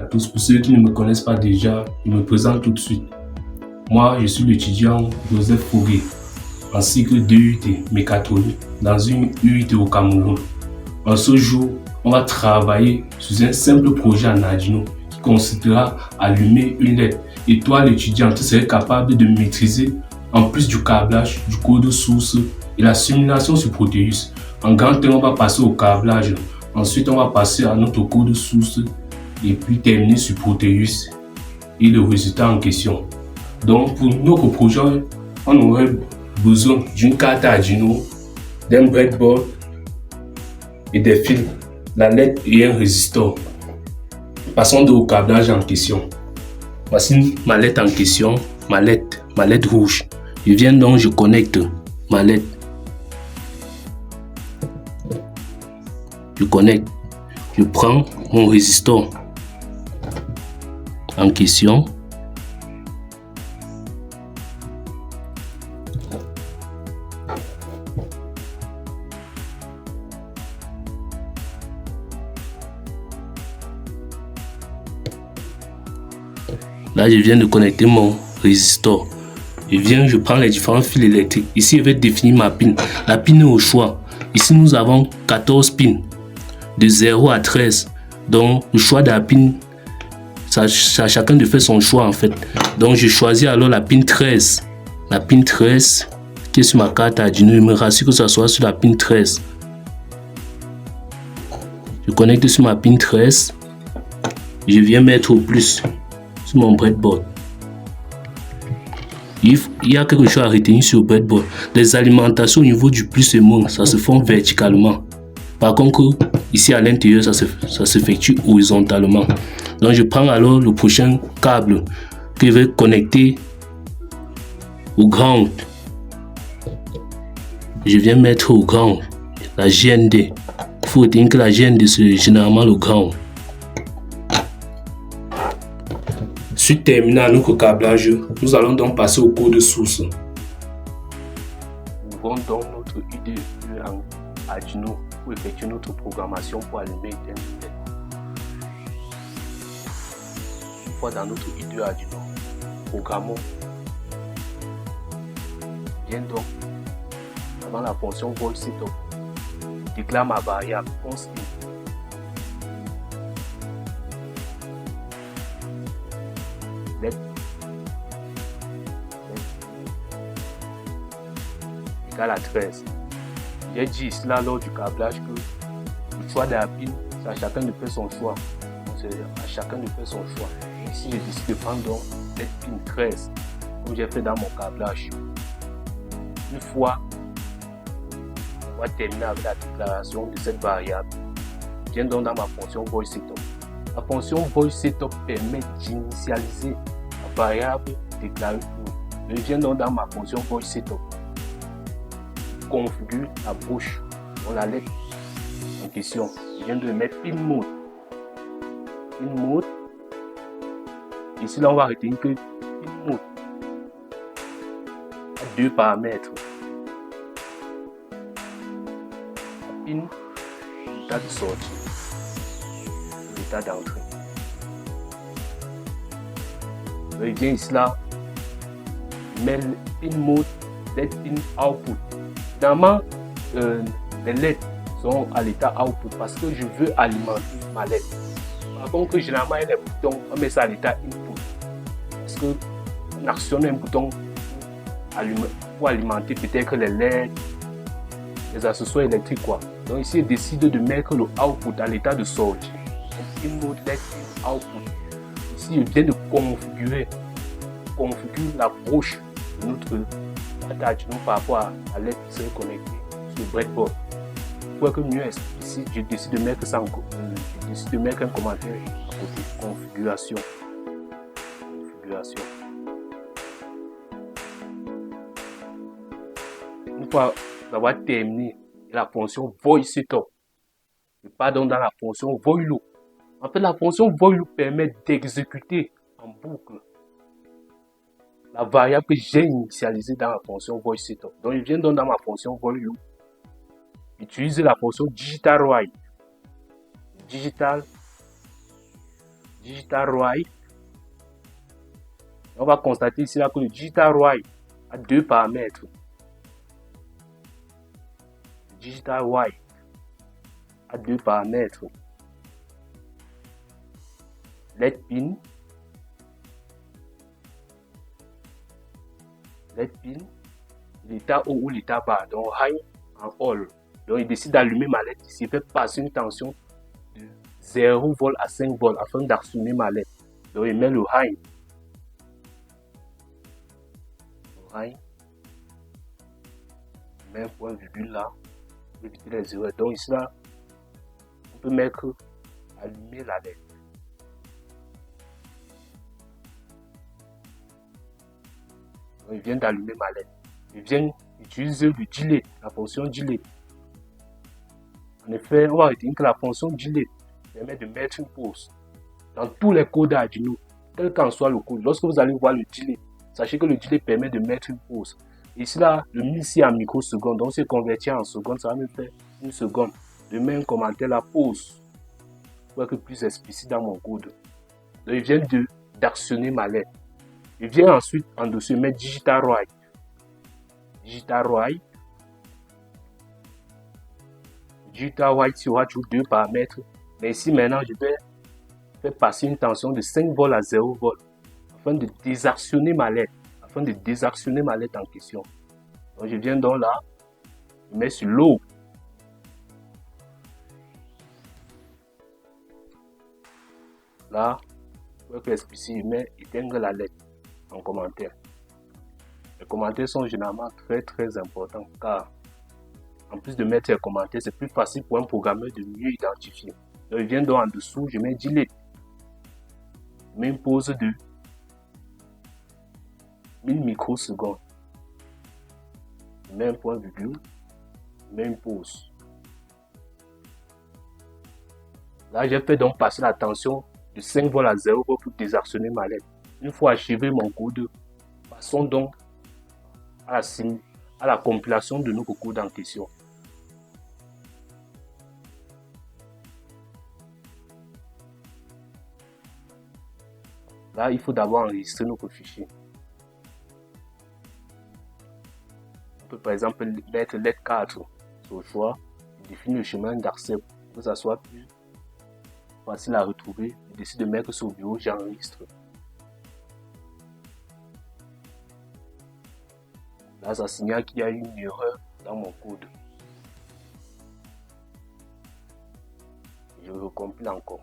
à tous. Pour ceux qui ne me connaissent pas déjà, je me présente tout de suite. Moi, je suis l'étudiant Joseph Fogué, en cycle DUT mécatronique dans une UIT au Cameroun. En ce jour, on va travailler sur un simple projet en Arduino qui consistera à allumer une LED. Et toi, l'étudiant, tu serais capable de maîtriser, en plus du câblage, du code source et la simulation sur Proteus. En grand terme, on va passer au câblage. Ensuite, on va passer à notre code source et puis terminer sur Proteus et le résultat en question. Donc, pour notre projet, on aurait besoin d'une carte Arduino, d'un breadboard et des fils, la LED et un résistor. Passons au câblage en question. Voici ma LED en question, ma LED rouge. Je viens donc, je connecte ma LED. Je connecte. Je prends mon résistor en question. Là, je viens de connecter mon résistor. Je prends les différents fils électriques. Ici, je vais définir ma pin. La pin est au choix. Ici, nous avons 14 pins de 0 à 13. Donc, le choix de la pin, ça chacun de faire son choix en fait. Donc, je choisis alors la pin 13. La pin 13 qui est sur ma carte Arduino. Je me rassure que ça soit sur la pin 13. Je connecte sur ma pin 13. Je viens mettre au plus sur mon breadboard. Il y a quelque chose à retenir sur le breadboard. Les alimentations au niveau du plus et moins, ça se font verticalement. Par contre, ici à l'intérieur, ça s'effectue horizontalement. Donc je prends alors le prochain câble que je vais connecter au ground. Je viens mettre au ground la GND. Il faut retenir que la GND c'est généralement le ground. Suite terminant notre câblage, nous allons donc passer au code source. Nous ouvrons donc notre IDE en Arduino pour effectuer notre programmation pour allumer un LED. Une fois dans notre IDE Arduino, programmons. Viens donc avant la fonction void setup. Déclare ma variable const LED égale à 13. J'ai dit cela lors du câblage que le choix de la pin, c'est à chacun de faire son choix. C'est à chacun de faire son choix. Ici, je décide de prendre donc cette pin 13, comme j'ai fait dans mon câblage. Une fois, on va terminer avec la déclaration de cette variable. Je viens donc dans ma fonction void setup. La fonction void setup permet d'initialiser la variable déclarée pour. Je viens donc dans ma fonction void setup. Configure la bouche dans la lettre en question. Je viens de mettre pin mode. Pin mode. Ici là on va retenir que pin mode a deux paramètres. La pin, l'état de sortie, l'état d'entrée. Je viens ici là, mais pin mode, LED pin output. Finalement, les LED sont à l'état output parce que je veux alimenter ma LED. Par contre, généralement, il y a des boutons, on met ça à l'état input. Parce qu'on actionne un bouton pour alimenter peut-être les LED, les accessoires électriques. Quoi. Donc ici, je décide de mettre le output à l'état de sortie. Donc, input, LED, output. Ici, je viens de configurer la broche de notre Arduino par rapport à la LED qui serait connectée sur le breadboard. Pour que mieux ici, je décide de mettre ça je décide de mettre un commentaire à côté. Configuration. Une fois d'avoir terminé la fonction void setup, je pars donc dans la fonction void loop. En fait, la fonction void loop permet d'exécuter en boucle la variable que j'ai initialisée dans la fonction void setup. Donc, je viens donc dans ma fonction void loop, utiliser la fonction digital write. digital write. On va constater ici là que le digital write a deux paramètres. Le digital write a deux paramètres. Let pin, l'état haut ou l'état bas, donc high en all. Donc il décide d'allumer ma lettre ici, il fait passer une tension de 0 volt à 5 volts afin d'actionner ma lettre. Donc il met le high. Il met un point virgule là pour éviter les erreurs. Donc ici là, on peut mettre allumer la lettre. Donc, il vient d'allumer ma lettre. Il vient utiliser le delay, la fonction delay. En effet, on va retenir que la fonction delay permet de mettre une pause. Dans tous les codes Arduino, quel qu'en soit le code, lorsque vous allez voir le delay, sachez que le delay permet de mettre une pause. Ici là, le milli en microsecondes, donc c'est converti en secondes, ça va me faire une seconde. Je mets un commentaire la pause pour être plus explicite dans mon code. Donc il vient d'actionner ma lettre. Il vient ensuite en dessous mettre digital write. Digital write. Digital write sera toujours deux paramètres. Mais ici maintenant, je vais faire passer une tension de 5 volts à 0 volts afin de désactionner ma lettre. En question. Donc je viens donc là, je mets sur low. Là, pour être explicite, je mets éteindre la lettre en commentaire. Les commentaires sont généralement très importants car en plus de mettre les commentaires, c'est plus facile pour un programmeur de mieux identifier. Donc je viens donc en dessous, je mets delete. Je mets une pause de 1000 microsecondes. Je mets un point virgule, je mets une pause. Là, j'ai fait donc passer la tension de 5 volts à 0 volts pour désactionner ma lettre. Une fois achevé mon code, passons donc à la compilation de notre code en question. Là, il faut d'abord enregistrer notre fichier. On peut par exemple mettre lettre 4 sur le choix, définir le chemin d'accès pour que ça soit plus facile à retrouver. Je décide de mettre sur bureau, j'enregistre. Là, ça signale qu'il y a une erreur dans mon code. Je recompile encore.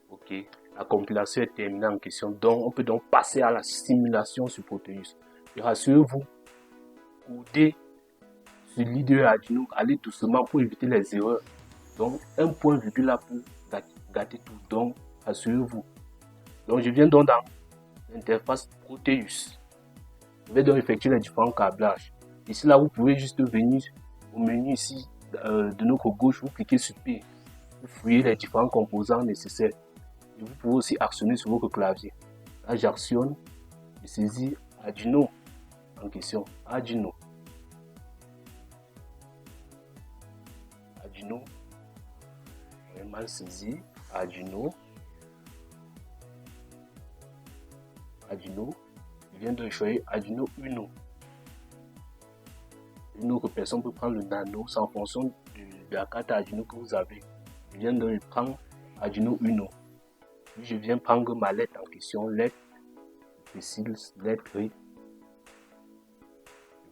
Ok, la compilation est terminée en question, donc on peut donc passer à la simulation sur Proteus. Et rassurez-vous, coder sur l'IDE Arduino, allez doucement pour éviter les erreurs. Donc un point virgule là pour gâter tout, donc rassurez-vous. Donc je viens donc dans l'interface Proteus. Je vais donc effectuer les différents câblages. Ici là, vous pouvez juste venir au menu ici de notre gauche, vous cliquez sur P, vous fouillez les différents composants nécessaires. Et vous pouvez aussi actionner sur votre clavier. Là, j'actionne, je saisis Arduino en question. Arduino. On est mal saisi. Arduino. Je viens de choisir Arduino Uno. Une autre personne peut prendre le Nano, c'est en fonction de la carte Arduino que vous avez. Je viens de prendre Arduino Uno. Je viens prendre ma lettre en question, lettre, précise, lettre, je vais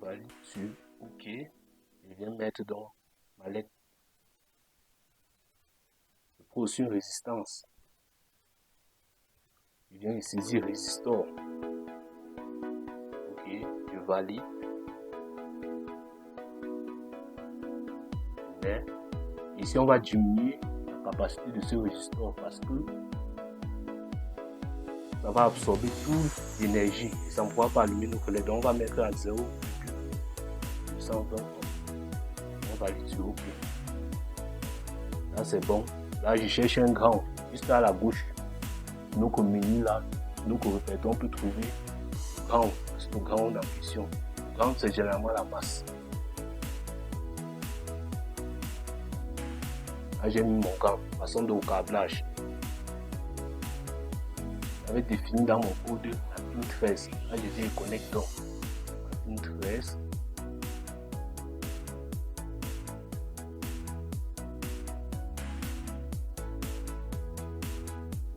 aller sur OK. Je viens mettre dans ma lettre. Je prends aussi une résistance. Je viens saisir résistor. OK, je valide. Mais ici, on va diminuer la capacité de ce résistor parce que ça va absorber toute l'énergie. Ça ne pourra pas allumer nos collègues. Donc on va mettre à 0,5. 220. On valide sur OK. Là, c'est bon. Là, je cherche un grand. Juste à la gauche. Notre menu là, nous répétons, on peut trouver grand. C'est le grand en question. Grand, c'est généralement la masse. Là, j'ai mis mon grand. Façon de câblage. J'avais défini dans mon code la pin 13. Là, je dis connecteur. La pin 13.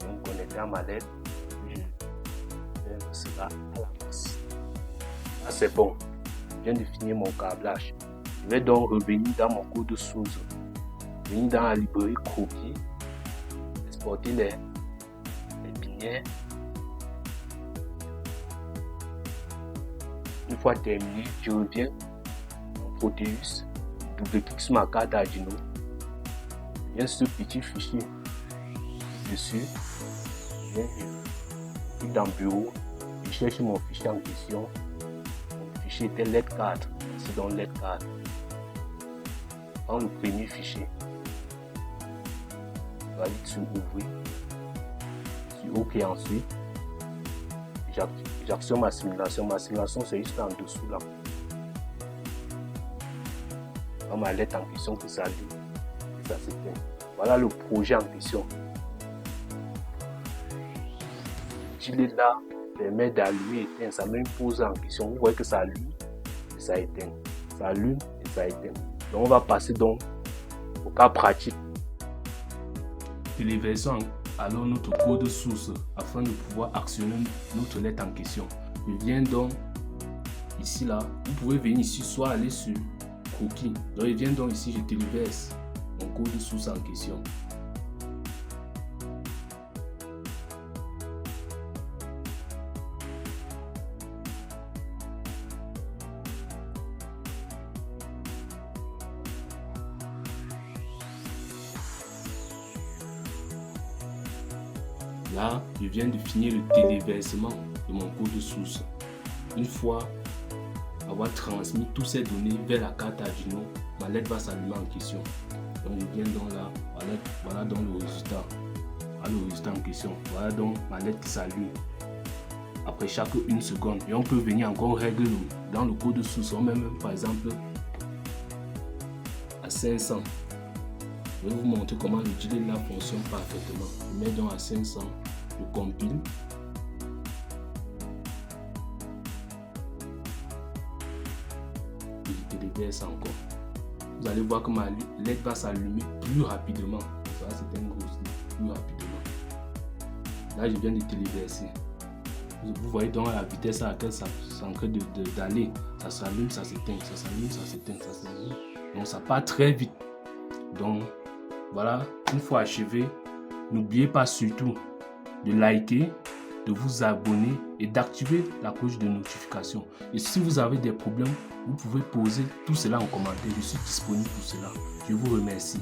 Donc, connecter à ma lettre. Je vais cela à la masse. Là, c'est bon. Je viens de finir mon câblage. Je vais donc revenir dans mon code source. Venir dans la librairie croquis. Exporter les binaires. Une fois terminé, je reviens en Proteus, double-clique sur ma carte Arduino, je viens sur ce petit fichier dessus, je viens dans Bureau, je cherche mon fichier en question, mon fichier était LED4, c'est dans LED4, je prends le premier fichier, je valide sur Ouvrir, sur OK ensuite. J'actionne ma simulation. Ma simulation, c'est juste en dessous là. Dans ma lettre en question qui s'allume. Ça s'éteint. Voilà le projet en question. Gilet là permet d'allumer et éteindre. Ça met une pause en question. Vous voyez que ça allume et ça éteint. Ça allume et ça éteint. Donc on va passer donc au cas pratique. Téléversons alors notre code source afin de pouvoir actionner notre lettre en question. Je viens donc ici là, vous pouvez venir ici soit aller sur croquis. Donc je viens donc ici, je téléverse mon code source en question. Là, je viens de finir le téléversement de mon code source. Une fois avoir transmis toutes ces données vers la carte Arduino, ma lettre va s'allumer en question. Donc je viens donc là, voilà donc le résultat. Voilà le résultat en question. Voilà donc ma lettre qui s'allume après chaque 1 seconde. Et on peut venir encore régler dans le code source. On met même par exemple à 500. Je vais vous montrer comment le gilet là fonctionne parfaitement. Je mets donc à 500, je compile. Et je téléverse encore. Vous allez voir que ma lettre va s'allumer plus rapidement. Ça, c'est un gros plus rapidement. Là, je viens de téléverser. Vous voyez donc la vitesse à laquelle ça est en train d'aller. Ça s'allume, ça s'éteint, ça s'allume, ça s'éteint, ça s'allume. Donc ça part très vite. Donc voilà, une fois achevé, n'oubliez pas surtout de liker, de vous abonner et d'activer la cloche de notification. Et si vous avez des problèmes, vous pouvez poser tout cela en commentaire. Je suis disponible pour cela. Je vous remercie.